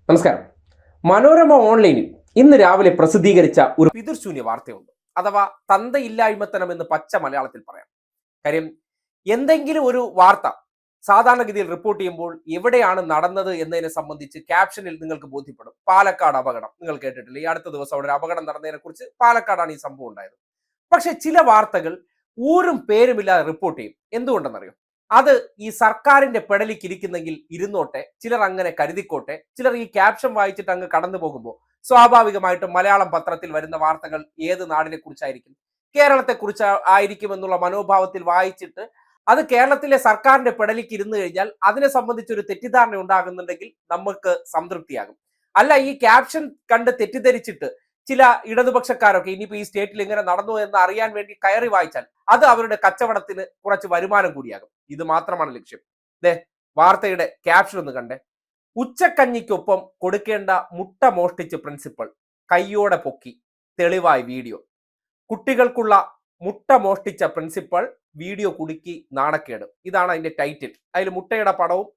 നമസ്കാരം. മനോരമ ഓൺലൈനിൽ ഇന്ന് രാവിലെ പ്രസിദ്ധീകരിച്ച ഒരു പിതൃശൂന്യ വാർത്തയുണ്ട്. അഥവാ തന്തയില്ലായ്മത്തനം എന്ന് പച്ച മലയാളത്തിൽ പറയാം. കാര്യം, എന്തെങ്കിലും ഒരു വാർത്ത സാധാരണഗതിയിൽ റിപ്പോർട്ട് ചെയ്യുമ്പോൾ എവിടെയാണ് നടന്നത് എന്നതിനെ സംബന്ധിച്ച് ക്യാപ്ഷനിൽ നിങ്ങൾക്ക് ബോധ്യപ്പെടും. പാലക്കാട് അപകടം നിങ്ങൾ കേട്ടിട്ടില്ല? ഈ അടുത്ത ദിവസം അവിടെ ഒരു അപകടം നടന്നതിനെ കുറിച്ച് പാലക്കാടാണ് ഈ സംഭവം ഉണ്ടായത്. പക്ഷെ ചില വാർത്തകൾ ഊരും പേരുമില്ലാതെ റിപ്പോർട്ട് ചെയ്യും. എന്തുകൊണ്ടെന്നറിയോ? അത് ഈ സർക്കാരിന്റെ പെടലിക്ക് ഇരിക്കുന്നെങ്കിൽ ഇരുന്നോട്ടെ, ചിലർ അങ്ങനെ കരുതിക്കോട്ടെ, ചിലർ ഈ ക്യാപ്ഷൻ വായിച്ചിട്ട് അങ്ങ് കടന്നു പോകുമ്പോൾ സ്വാഭാവികമായിട്ടും മലയാളം പത്രത്തിൽ വരുന്ന വാർത്തകൾ ഏത് നാടിനെ കുറിച്ചായിരിക്കും? കേരളത്തെ കുറിച്ച് ആയിരിക്കും എന്നുള്ള മനോഭാവത്തിൽ വായിച്ചിട്ട് അത് കേരളത്തിലെ സർക്കാരിന്റെ പെടലിക്ക് ഇരുന്നു കഴിഞ്ഞാൽ അതിനെ സംബന്ധിച്ചൊരു തെറ്റിദ്ധാരണ ഉണ്ടാകുന്നുണ്ടെങ്കിൽ നമുക്ക് സംതൃപ്തിയാകും. അല്ല, ഈ ക്യാപ്ഷൻ കണ്ട് തെറ്റിദ്ധരിച്ചിട്ട് ചില ഇടതുപക്ഷക്കാരൊക്കെ ഇനിയിപ്പോ ഈ സ്റ്റേറ്റിൽ എങ്ങനെ നടന്നു എന്ന് അറിയാൻ വേണ്ടി കയറി വായിച്ചാൽ അത് അവരുടെ കച്ചവടത്തിന് കുറച്ച് വരുമാനം കൂടിയാകും. ഇത് മാത്രമാണ് ലക്ഷ്യം. ദേ, വാർത്തയുടെ ക്യാപ്ഷൻ ഒന്ന് കണ്ടേ. ഉച്ചക്കഞ്ഞിക്കൊപ്പം കൊടുക്കേണ്ട മുട്ട മോഷ്ടിച്ച് പ്രിൻസിപ്പൽ കയ്യോടെ പൊക്കി, തെളിവായി വീഡിയോ. കുട്ടികൾക്കുള്ള മുട്ട മോഷ്ടിച്ച പ്രിൻസിപ്പൽ വീഡിയോ കുടുക്കി നാണക്കേട്. ഇതാണ് അതിന്റെ ടൈറ്റിൽ. അതിൽ മുട്ടയുടെ പടവും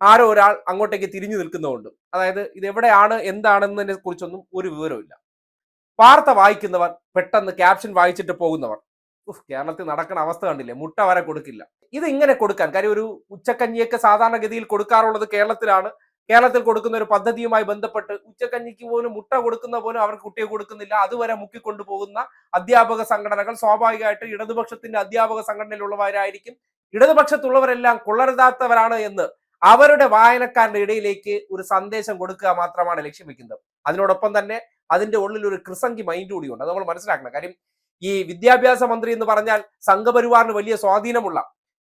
ആരോ ഒരാൾ അങ്ങോട്ടേക്ക് തിരിഞ്ഞു നിൽക്കുന്നതുകൊണ്ട്, അതായത് ഇത് എവിടെയാണ് എന്താണെന്നതിനെ കുറിച്ചൊന്നും ഒരു വിവരമില്ല. വാർത്ത വായിക്കുന്നവർ, പെട്ടെന്ന് ക്യാപ്ഷൻ വായിച്ചിട്ട് പോകുന്നവർ, കേരളത്തിൽ നടക്കുന്ന അവസ്ഥ കണ്ടില്ലേ? മുട്ട വരെ കൊടുക്കില്ല. ഇത് ഇങ്ങനെ കൊടുക്കാൻ കാര്യം, ഒരു ഉച്ചക്കഞ്ഞിയൊക്കെ സാധാരണഗതിയിൽ കൊടുക്കാറുള്ളത് കേരളത്തിലാണ്. കേരളത്തിൽ കൊടുക്കുന്ന ഒരു പദ്ധതിയുമായി ബന്ധപ്പെട്ട് ഉച്ചക്കഞ്ഞിക്ക് പോലും മുട്ട കൊടുക്കുന്ന പോലും അവർക്ക് കുട്ടിയെ കൊടുക്കുന്നില്ല. അതുവരെ മുക്കിക്കൊണ്ടു പോകുന്ന അധ്യാപക സംഘടനകൾ സ്വാഭാവികമായിട്ട് ഇടതുപക്ഷത്തിന്റെ അധ്യാപക സംഘടനയിലുള്ളവരായിരിക്കും. ഇടതുപക്ഷത്തുള്ളവരെല്ലാം കൊള്ളരുതാത്തവരാണ് എന്ന് അവരുടെ വായനക്കാരുടെ ഇടയിലേക്ക് ഒരു സന്ദേശം കൊടുക്കുക മാത്രമാണ് ലക്ഷ്യം വെക്കുന്നത്. അതിനോടൊപ്പം തന്നെ അതിന്റെ ഉള്ളിൽ ഒരു കൃസംഗി മൈൻഡ് കൂടിയുണ്ട്. അത് നമ്മൾ മനസ്സിലാക്കണം. കാര്യം, ഈ വിദ്യാഭ്യാസ മന്ത്രി എന്ന് പറഞ്ഞാൽ സംഘപരിവാറിന് വലിയ സ്വാധീനമുള്ള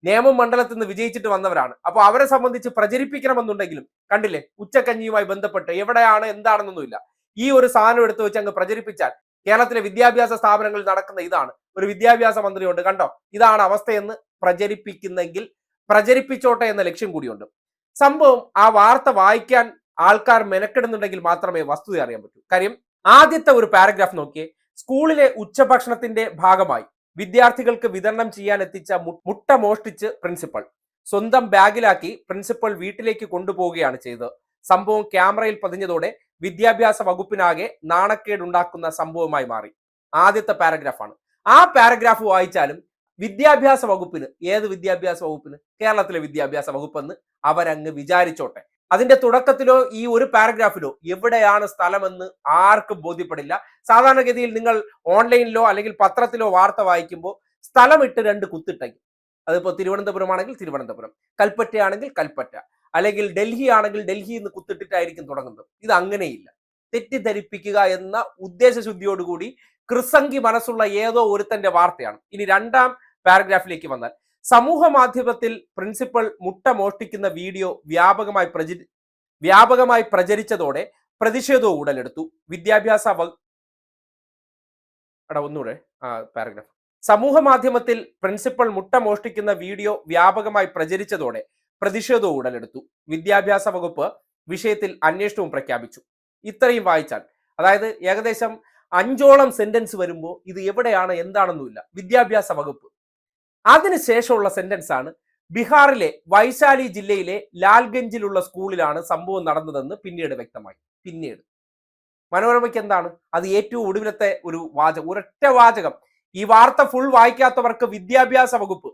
നേമം മണ്ഡലത്തിൽ നിന്ന് വിജയിച്ചിട്ട് വന്നവരാണ്. അപ്പോൾ അവരെ സംബന്ധിച്ച് പ്രചരിപ്പിക്കണമെന്നുണ്ടെങ്കിലും കണ്ടില്ലേ, ഉച്ചക്കഞ്ഞിയുമായി ബന്ധപ്പെട്ട് എവിടെയാണ് എന്താണെന്നൊന്നുമില്ല. ഈ ഒരു സാധനം എടുത്ത് വെച്ച് അങ്ങ് പ്രചരിപ്പിച്ചാൽ കേരളത്തിലെ വിദ്യാഭ്യാസ സ്ഥാപനങ്ങളിൽ നടക്കുന്ന ഇതാണ്. ഒരു വിദ്യാഭ്യാസ മന്ത്രിയുണ്ട്, കണ്ടോ ഇതാണ് അവസ്ഥയെന്ന് പ്രചരിപ്പിക്കുന്നെങ്കിൽ പ്രചരിപ്പിച്ചോട്ടെ എന്ന ലക്ഷ്യം കൂടിയുണ്ട്. സംഭവം ആ വാർത്ത വായിക്കാൻ ആൾക്കാർ മെനക്കെടുന്നുണ്ടെങ്കിൽ മാത്രമേ വസ്തുത അറിയാൻ പറ്റൂ. കാര്യം, ആദ്യത്തെ ഒരു പാരഗ്രാഫ് നോക്കിയേ. സ്കൂളിലെ ഉച്ചഭക്ഷണത്തിന്റെ ഭാഗമായി വിദ്യാർത്ഥികൾക്ക് വിതരണം ചെയ്യാൻ എത്തിച്ച മുട്ട മോഷ്ടിച്ച് പ്രിൻസിപ്പൽ സ്വന്തം ബാഗിലാക്കി പ്രിൻസിപ്പൽ വീട്ടിലേക്ക് കൊണ്ടുപോവുകയാണ് ചെയ്തത്. സംഭവം ക്യാമറയിൽ പതിഞ്ഞതോടെ വിദ്യാഭ്യാസ വകുപ്പിനാകെ നാണക്കേടുണ്ടാക്കുന്ന സംഭവമായി മാറി. ആദ്യത്തെ പാരഗ്രാഫാണ്. ആ പാരഗ്രാഫ് വായിച്ചാലും വിദ്യാഭ്യാസ വകുപ്പിന്, ഏത് വിദ്യാഭ്യാസ വകുപ്പിന്? കേരളത്തിലെ വിദ്യാഭ്യാസ വകുപ്പെന്ന് അവരങ്ങ് വിചാരിച്ചോട്ടെ. അതിന്റെ തുടക്കത്തിലോ ഈ ഒരു പാരഗ്രാഫിലോ എവിടെയാണ് സ്ഥലമെന്ന് ആർക്കും ബോധ്യപ്പെടില്ല. സാധാരണഗതിയിൽ നിങ്ങൾ ഓൺലൈനിലോ അല്ലെങ്കിൽ പത്രത്തിലോ വാർത്ത വായിക്കുമ്പോൾ സ്ഥലമിട്ട് രണ്ട് കുത്തിട്ടേക്കും. അതിപ്പോ തിരുവനന്തപുരം ആണെങ്കിൽ തിരുവനന്തപുരം, കൽപ്പറ്റയാണെങ്കിൽ കൽപ്പറ്റ, അല്ലെങ്കിൽ ഡൽഹി ആണെങ്കിൽ ഡൽഹി എന്ന് കുത്തിട്ടിട്ടായിരിക്കും തുടങ്ങുന്നത്. ഇത് അങ്ങനെയില്ല. തെറ്റിദ്ധരിപ്പിക്കുക എന്ന ഉദ്ദേശശുദ്ധിയോടുകൂടി കൃസംഗി മനസ്സുള്ള ഏതോ ഒരുത്തന്റെ വാർത്തയാണ്. ഇനി രണ്ടാം പാരഗ്രാഫിലേക്ക് വന്നാൽ, സമൂഹ മാധ്യമത്തിൽ പ്രിൻസിപ്പൽ മുട്ട മോഷ്ടിക്കുന്ന വീഡിയോ വ്യാപകമായി പ്രചരിച്ചതോടെ പ്രതിഷേധവും ഉടലെടുത്തു. വിദ്യാഭ്യാസ ഒന്നുകൂടെ പാരഗ്രാഫ്. സമൂഹ മാധ്യമത്തിൽ പ്രിൻസിപ്പൽ മുട്ട മോഷ്ടിക്കുന്ന വീഡിയോ വ്യാപകമായി പ്രചരിച്ചതോടെ പ്രതിഷേധവും ഉടലെടുത്തു. വിദ്യാഭ്യാസ വകുപ്പ് വിഷയത്തിൽ അന്വേഷണവും പ്രഖ്യാപിച്ചു. ഇത്രയും വായിച്ചാൽ, അതായത് ഏകദേശം 5ഓളം സെന്റൻസ് വരുമ്പോൾ ഇത് എവിടെയാണ് എന്താണെന്നുമില്ല. വിദ്യാഭ്യാസ വകുപ്പ്. അതിനുശേഷമുള്ള സെന്റൻസ് ആണ്, ബീഹാറിലെ വൈശാലി ജില്ലയിലെ ലാൽഗഞ്ചിലുള്ള സ്കൂളിലാണ് സംഭവം നടന്നതെന്ന് പിന്നീട് വ്യക്തമായി. പിന്നീട് മനോരമയ്ക്ക് എന്താണ് അത്? ഏറ്റവും ഒടുവിലത്തെ ഒരു വാചകം, ഒരൊറ്റ വാചകം. ഈ വാർത്ത ഫുൾ വായിക്കാത്തവർക്ക് വിദ്യാഭ്യാസ വകുപ്പ്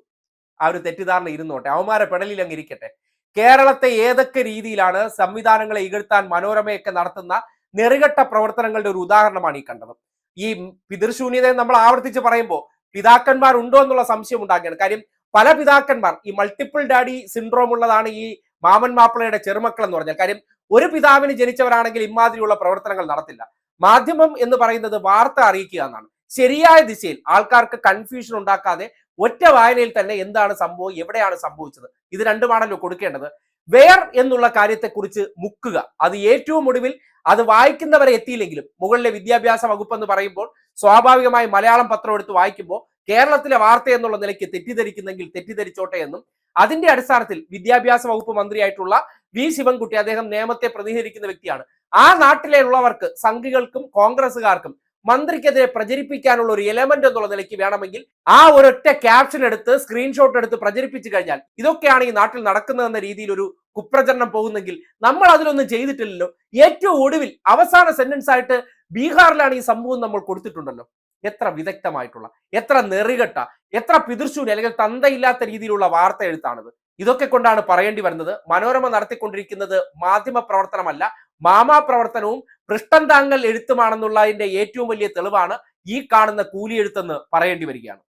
ആ ഒരു തെറ്റിദ്ധാരണ ഇരുന്നോട്ടെ, അവന്മാരെ പെടലിൽ അങ്ങ് ഇരിക്കട്ടെ. കേരളത്തെ ഏതൊക്കെ രീതിയിലാണ് സംവിധാനങ്ങളെ ഇകഴ്ത്താൻ മനോരമയൊക്കെ നടത്തുന്ന നെറികെട്ട പ്രവർത്തനങ്ങളുടെ ഒരു ഉദാഹരണമാണ് ഈ കണ്ടത്. ഈ പിതൃശൂന്യതയെ നമ്മൾ ആവർത്തിച്ച് പറയുമ്പോൾ പിതാക്കന്മാർ ഉണ്ടോ എന്നുള്ള സംശയം ഉണ്ടാക്കുകയാണ്. കാര്യം, പല പിതാക്കന്മാർ ഈ മൾട്ടിപ്പിൾ ഡാഡി സിൻഡ്രോം ഉള്ളതാണ് ഈ മാമൻ മാപ്പിളയുടെ ചെറുമക്കൾ എന്ന് പറഞ്ഞാൽ. കാര്യം, ഒരു പിതാവിന് ജനിച്ചവരാണെങ്കിൽ ഇമാതിരിയുള്ള പ്രവർത്തനങ്ങൾ നടത്തില്ല. മാധ്യമം എന്ന് പറയുന്നത് വാർത്ത അറിയിക്കുക എന്നാണ്. ശരിയായ ദിശയിൽ ആൾക്കാർക്ക് കൺഫ്യൂഷൻ ഉണ്ടാക്കാതെ ഒറ്റ വായനയിൽ തന്നെ എന്താണ് സംഭവം, എവിടെയാണ് സംഭവിച്ചത്, ഇത് രണ്ടുമാണല്ലോ കൊടുക്കേണ്ടത്. വേർ എന്നുള്ള കാര്യത്തെക്കുറിച്ച് മുക്കുക. അത് ഏറ്റവും ഒടുവിൽ അത് വായിക്കുന്നവരെ എത്തിയില്ലെങ്കിലും മുകളിലെ വിദ്യാഭ്യാസ വകുപ്പ് എന്ന് പറയുമ്പോൾ സ്വാഭാവികമായി മലയാളം പത്രം എടുത്ത് വായിക്കുമ്പോൾ കേരളത്തിലെ വാർത്ത എന്നുള്ള നിലയ്ക്ക് തെറ്റിദ്ധരിക്കുന്നെങ്കിൽ തെറ്റിദ്ധരിച്ചോട്ടെ എന്നും, അതിന്റെ അടിസ്ഥാനത്തിൽ വിദ്യാഭ്യാസ വകുപ്പ് മന്ത്രിയായിട്ടുള്ള വി ശിവൻകുട്ടി, അദ്ദേഹം നിയമത്തെ പ്രതിനിധീകരിക്കുന്ന വ്യക്തിയാണ്. ആ നാട്ടിലെ ഉള്ളവർക്ക്, സംഘികൾക്കും കോൺഗ്രസുകാർക്കും മന്ത്രിക്കെതിരെ പ്രചരിപ്പിക്കാനുള്ള ഒരു എലമെന്റ് എന്നുള്ള നിലയ്ക്ക് വേണമെങ്കിൽ ആ ഒരൊറ്റ ക്യാപ്ഷൻ എടുത്ത് സ്ക്രീൻഷോട്ട് എടുത്ത് പ്രചരിപ്പിച്ചു കഴിഞ്ഞാൽ ഇതൊക്കെയാണ് ഈ നാട്ടിൽ നടക്കുന്നതെന്ന രീതിയിൽ ഒരു കുപ്രചരണം പോകുന്നെങ്കിൽ നമ്മൾ അതിലൊന്നും ചെയ്തിട്ടില്ലല്ലോ. ഏറ്റവും ഒടുവിൽ അവസാന സെന്റൻസ് ആയിട്ട് ബീഹാറിലാണ് ഈ സംഭവം നമ്മൾ കൊടുത്തിട്ടുണ്ടല്ലോ. എത്ര വിദഗ്ധമായിട്ടുള്ള, എത്ര നെറികെട്ട, എത്ര പിതൃശൂന്യ അല്ലെങ്കിൽ തന്തയില്ലാത്ത രീതിയിലുള്ള വാർത്ത എഴുത്താണിത്. ഇതൊക്കെ കൊണ്ടാണ് പറയേണ്ടി വരുന്നത് മനോരമ നടത്തിക്കൊണ്ടിരിക്കുന്നത് മാധ്യമ പ്രവർത്തനമല്ല, മാമാ പ്രവർത്തനവും പൃഷ്ഠം താങ്ങൽ എഴുത്തുമാണെന്നുള്ളതിന്റെ ഏറ്റവും വലിയ തെളിവാണ് ഈ കാണുന്ന കൂലിയെഴുത്തെന്ന് പറയേണ്ടി വരികയാണ്.